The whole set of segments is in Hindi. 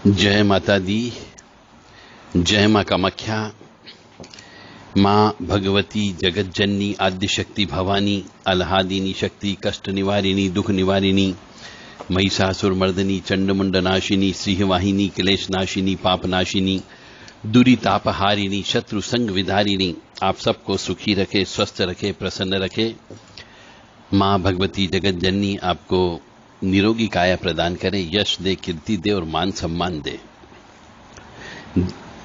जय माता दी। जय मां कामाख्या। मां भगवती जगत जननी आद्य शक्ति भवानी अल्हादिनी शक्ति कष्ट निवारिणी दुख निवारिणी महिषासुर मर्दनी चंडमुंड नाशिनी सिंहवाहिनी क्लेश नाशिनी पाप नाशिनी दुरितापहारिणी शत्रु संग विधारिणी आप सबको सुखी रखे, स्वस्थ रखे, प्रसन्न रखे। मां भगवती जगत जननी आपको निरोगी काया प्रदान करे, यश दे, कीर्ति दे और मान सम्मान दे।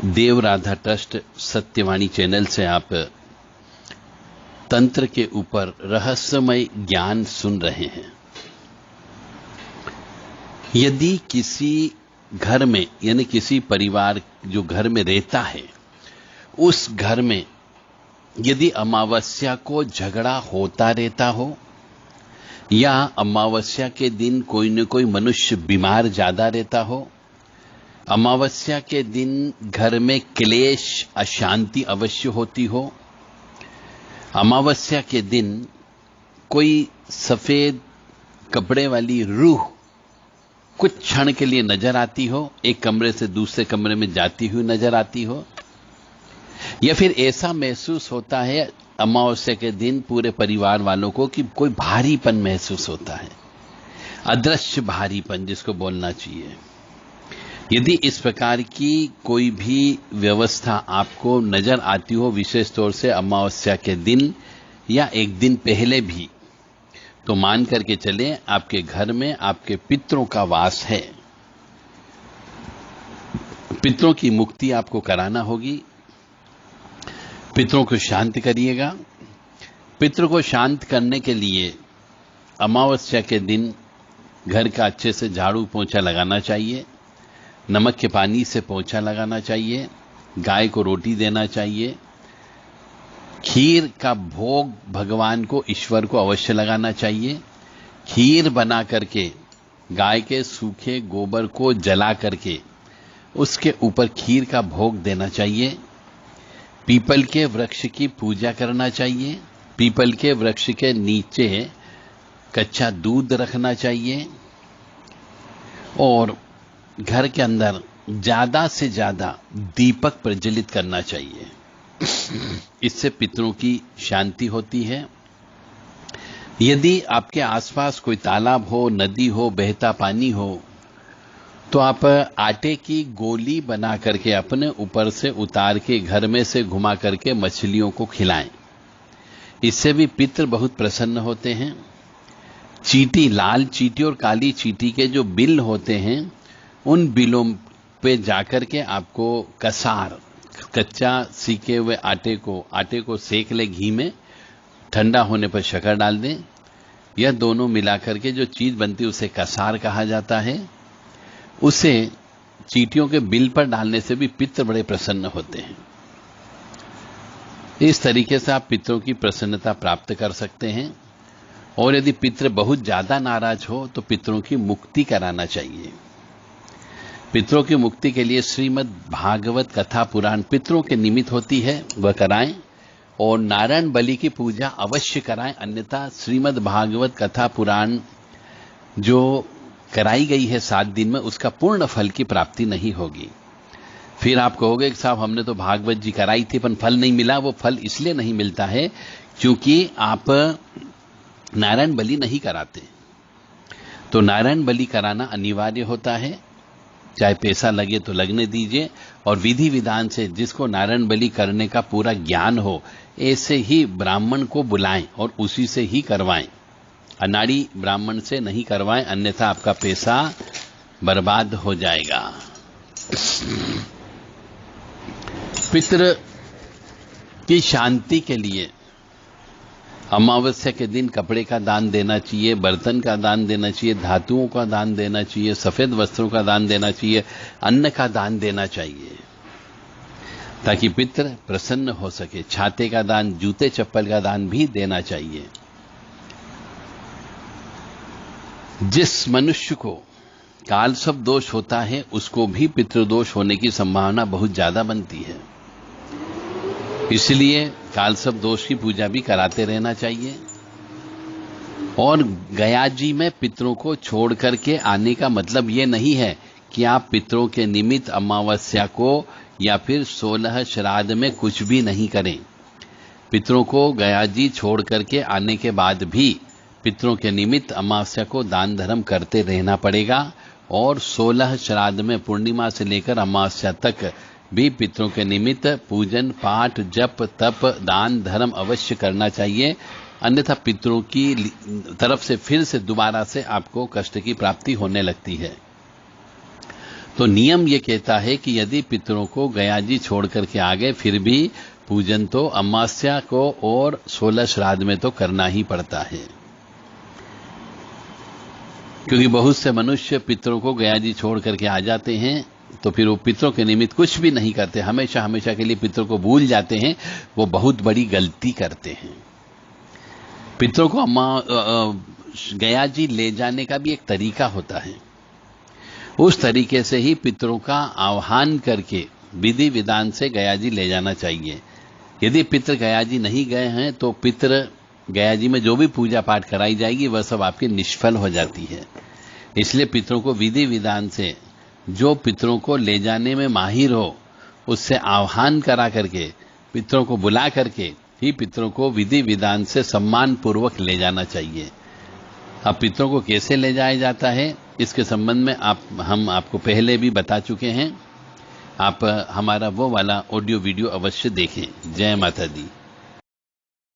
देव राधा ट्रस्ट सत्यवाणी चैनल से आप तंत्र के ऊपर रहस्यमय ज्ञान सुन रहे हैं। यदि किसी घर में यानी किसी परिवार जो घर में रहता है, उस घर में यदि अमावस्या को झगड़ा होता रहता हो या अमावस्या के दिन कोई न कोई मनुष्य बीमार ज्यादा रहता हो, अमावस्या के दिन घर में क्लेश अशांति अवश्य होती हो, अमावस्या के दिन कोई सफेद कपड़े वाली रूह कुछ क्षण के लिए नजर आती हो, एक कमरे से दूसरे कमरे में जाती हुई नजर आती हो, या फिर ऐसा महसूस होता है अमावस्या के दिन पूरे परिवार वालों को कि कोई भारीपन महसूस होता है, अदृश्य भारीपन जिसको बोलना चाहिए। यदि इस प्रकार की कोई भी व्यवस्था आपको नजर आती हो, विशेष तौर से अमावस्या के दिन या एक दिन पहले भी, तो मान करके चलें आपके घर में आपके पितरों का वास है। पितरों की मुक्ति आपको कराना होगी। पितरों को शांत करिएगा। पितरों को शांत करने के लिए अमावस्या के दिन घर का अच्छे से झाड़ू पोंछा लगाना चाहिए, नमक के पानी से पोंछा लगाना चाहिए, गाय को रोटी देना चाहिए, खीर का भोग भगवान को ईश्वर को अवश्य लगाना चाहिए, खीर बना करके गाय के सूखे गोबर को जला करके उसके ऊपर खीर का भोग देना चाहिए, पीपल के वृक्ष की पूजा करना चाहिए, पीपल के वृक्ष के नीचे कच्चा दूध रखना चाहिए और घर के अंदर ज्यादा से ज्यादा दीपक प्रज्वलित करना चाहिए। इससे पितरों की शांति होती है। यदि आपके आसपास कोई तालाब हो, नदी हो, बहता पानी हो, तो आप आटे की गोली बना करके अपने ऊपर से उतार के घर में से घुमा करके मछलियों को खिलाएं। इससे भी पितर बहुत प्रसन्न होते हैं। चींटी, लाल चींटी और काली चींटी के जो बिल होते हैं, उन बिलों पे जाकर के आपको कसार, कच्चा सीखे हुए आटे को सेक ले घी में, ठंडा होने पर शक्कर डाल दें। यह दोनों मिलाकर के जो चीज बनती है उसे कसार कहा जाता है। उसे चींटियों के बिल पर डालने से भी पितर बड़े प्रसन्न होते हैं। इस तरीके से आप पितरों की प्रसन्नता प्राप्त कर सकते हैं। और यदि पितर बहुत ज्यादा नाराज हो तो पितरों की मुक्ति कराना चाहिए। पितरों की मुक्ति के लिए श्रीमद् भागवत कथा पुराण पितरों के निमित्त होती है, वह कराएं और नारायण बलि की पूजा अवश्य कराएं। अन्यथा श्रीमद् भागवत कथा पुराण जो कराई गई है 7 दिन में, उसका पूर्ण फल की प्राप्ति नहीं होगी। फिर आप कहोगे कि साहब हमने तो भागवत जी कराई थी पर फल नहीं मिला। वो फल इसलिए नहीं मिलता है क्योंकि आप नारायण बलि नहीं कराते। तो नारायण बलि कराना अनिवार्य होता है, चाहे पैसा लगे तो लगने दीजिए। और विधि विधान से जिसको नारायण बलि करने का पूरा ज्ञान हो, ऐसे ही ब्राह्मण को बुलाएं और उसी से ही करवाएं। अनाड़ी ब्राह्मण से नहीं करवाएं, अन्यथा आपका पैसा बर्बाद हो जाएगा। पितृ की शांति के लिए अमावस्या के दिन कपड़े का दान देना चाहिए, बर्तन का दान देना चाहिए, धातुओं का दान देना चाहिए, सफेद वस्त्रों का दान देना चाहिए, अन्न का दान देना चाहिए, ताकि पितृ प्रसन्न हो सके। छाते का दान, जूते चप्पल का दान भी देना चाहिए। जिस मनुष्य को कालसर्प दोष होता है, उसको भी पितृदोष होने की संभावना बहुत ज्यादा बनती है। इसलिए कालसर्प दोष की पूजा भी कराते रहना चाहिए। और गया जी में पितरों को छोड़ करके आने का मतलब ये नहीं है कि आप पितरों के निमित्त अमावस्या को या फिर 16 श्राद्ध में कुछ भी नहीं करें। पितरों को गया जी छोड़ करके आने के बाद भी पितरों के निमित्त अमावस्या को दान धर्म करते रहना पड़ेगा और 16 श्राद्ध में पूर्णिमा से लेकर अमावस्या तक भी पितरों के निमित्त पूजन पाठ जप तप दान धर्म अवश्य करना चाहिए, अन्यथा पितरों की तरफ से फिर से दोबारा से आपको कष्ट की प्राप्ति होने लगती है। तो नियम ये कहता है कि यदि पितरों को गया जी छोड़ करके आ गए फिर भी पूजन तो अमावस्या को और 16 श्राद्ध में तो करना ही पड़ता है, क्योंकि बहुत से मनुष्य पितरों को गया जी छोड़ करके आ जाते हैं तो फिर वो पितरों के निमित्त कुछ भी नहीं करते, हमेशा हमेशा के लिए पितरों को भूल जाते हैं। वो बहुत बड़ी गलती करते हैं। पितरों को गया जी ले जाने का भी एक तरीका होता है। उस तरीके से ही पितरों का आह्वान करके विधि विधान से गया जी ले जाना चाहिए। यदि पितर गया जी नहीं गए हैं तो पितर गया जी में जो भी पूजा पाठ कराई जाएगी वह सब आपकी निष्फल हो जाती है। इसलिए पितरों को विधि विधान से, जो पितरों को ले जाने में माहिर हो उससे आह्वान करा करके, पितरों को बुला करके ही पितरों को विधि विधान से सम्मान पूर्वक ले जाना चाहिए। अब पितरों को कैसे ले जाया जाता है इसके संबंध में हम आपको पहले भी बता चुके हैं। आप हमारा वो वाला ऑडियो वीडियो अवश्य देखें। जय माता दी।